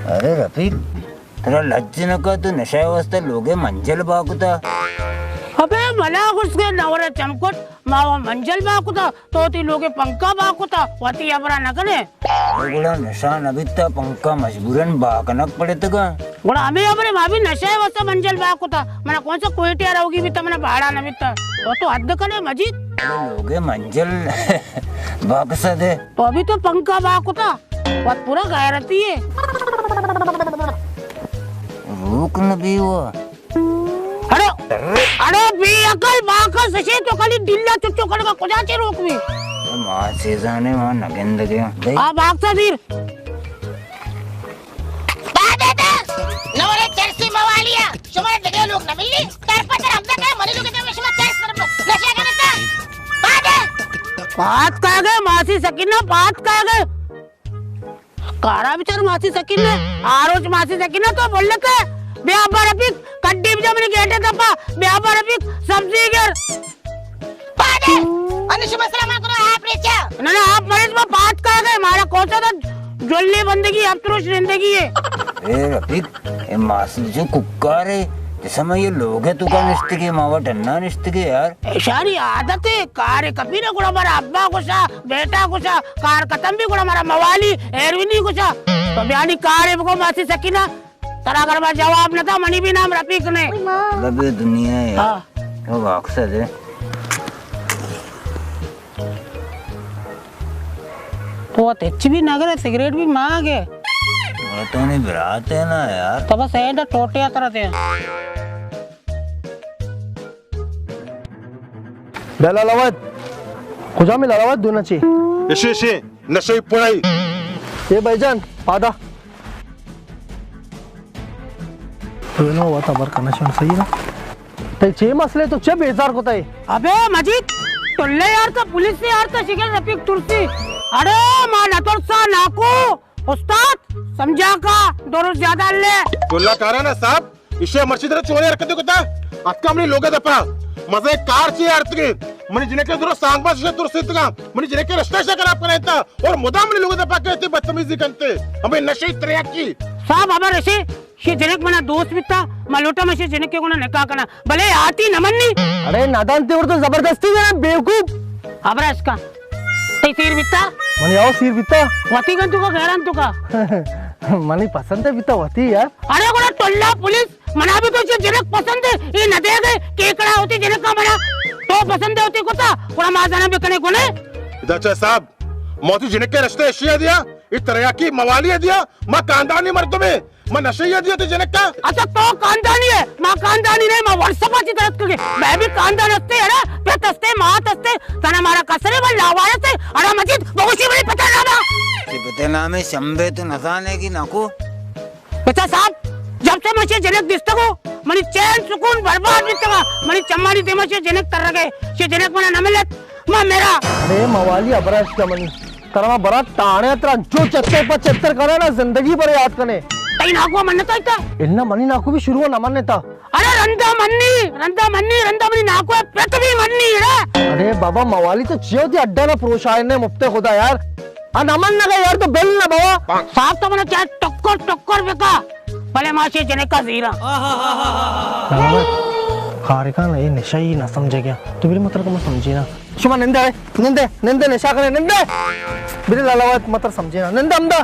अरे रफीक, तेरा लज्ज नका तू नशावस्था लोगे मंजल बाकुता. अबे मला घुसके नवरे चमकोट मावा मंजल बाकुता तो ती लोगे पंका बाकुता वती अबरा नकने गुड़ा नशा नबिता पंका मजबूरन बाकनक पड़े तगा गुड़ा हमें अबरे भाभी नशावस्था मंजल बाकुता मना कौन सा कोयटिया रहोगी भी तमने भाड़ा नबिता तो हद कने मजीद लोगे मंजल बाकसा दे तो अभी तो पंका बाकुता वत पूरा गैरती है रुक न भी वो अरे बी अकल बाका सशे तो खाली दिल्ला चुच्चो करगा कोजाचे रोक भी मां से जाने वहां नगेंद गया आ बागसा धीर बादे दे नवरे चर्सी मवालिया शुमार दगे लोग न मिली तर पतर हम दगे मनी लोग के विषय में चर्स कर नशा करता बादे बात का गए मासी सकीना बात का गए कारा बिचार मासी सकीना आरोज मासी सकीना तो बोल लेते ब्याह रफीक कड्डी जब मैंने गेटे दपा ब्याह रफीक सब्जी गर बादे अनिश मसला करो आप रेचा ना ना आप मरीज में बात का गए हमारा कौन सा तो जोली बंदगी अफसरोश जिंदगी है ए रफीक ए मासी जो कुक्कार है जिसमें ये लोग है तू का निश्चित के मावा टन्ना निश्चित के यार ऐशारी आदत है कार कभी ना गुड़ा हमारा अब्बा गुस्सा बेटा गुस्सा कार खत्म भी गुड़ा हमारा मवाली एरविनी गुस्सा तो ब्यानी कार है वो मासी सकीना तरा घर में जवाब न था मनी भी नाम रफीक ने लबे दुनिया है यार वो अक्सर है तो तेज भी नगर है सिगरेट भी मांग है वो तो नहीं बरात है ना यार तो बस ऐड टोटे तरह थे बेलालावत खुजा में लालावत दोना ची इशे नशे पड़ाई ये भाईजान पादा तो ना हुआ था बर करना चाहिए सही ना ते चे मसले तो चे बेजार होता है अबे मजीद टुल्ले यार तो पुलिस से यार तो शिकल रफीक तुर्सी अरे मां नतुरसा नाको उस्ताद समझा का दोनों ज्यादा ले टोला कारा ना साहब इशे मस्जिद रे चोरी हरकत कोता अक्का मनी लोगे दपा मजे कार ची अर्थगे मनी जिने के दूर सांगबा से तुरसित का मनी जिने के रास्ते से खराब कराता और मुदाम मनी लोगे दपा कहते बदतमीजी करते हमें नशे तरह की साहब अबर ऐसे ये जनक मना दोस्त बिता मलोटा में से जनक के कोना निकाह करना भले आती नमन्नी अरे नादान ते और तो जबरदस्ती है बेवकूफ अबर इसका ते सिर बिता मनी आओ सिर बिता वती गन तू का गैरान तू का मनी पसंद है बिता होती यार अरे कोना टोल्ला पुलिस मना भी तो जनक पसंद है ये न दे गए केकड़ा होती जनक का मना तो पसंद होती कोता कोना माजाना बिकने कोने इधर साहब मोती जिने के रास्ते एशिया दिया इस तरह की मवाली दिया मां कांदानी मर्द में मैं नशे दिया थे जनक का अच्छा तो कांदानी है मां कांदानी नहीं मां वर्षपा की तरफ के मैं भी कांदान हस्ते है ना पे तस्ते मां तस्ते तना मारा कसरे में लावाया से अरे मजीद बहुत ही बड़ी पता ना कि पता ना में शंबे तो नसाने की नाको बच्चा साहब जब से मुझे जनक दिसता को मनी चैन सुकून बर्बाद दिसता मनी चम्मानी ते मुझे जनक तर गए ये जनक मना न मिलत मां मेरा अरे मवाली अबराज का मनी तरमा बरा ताणे तरा जो चक्कर पर चक्कर करे ना जिंदगी पर याद कने तई नाको मनता इता इन्ना मनी नाको भी शुरू न मनता अरे रंदा मन्नी नाको पेट भी मन्नी रे अरे बाबा मवाली तो चियो थी अड्डा ना प्रोशाय ने मुफ्ते खुदा यार आ नमन ना यार तो बेल ना बाबा साहब तो मने क्या टक्कर बेका भले माशे जनक का जीरा खारिका ना ये नशा ही ना समझे क्या तो मेरे मतलब को मत समझी ना शुमा निंदे निंदे निंदे नशा करे निंदे मेरे लालावत मतलब समझे ना निंदे हमदा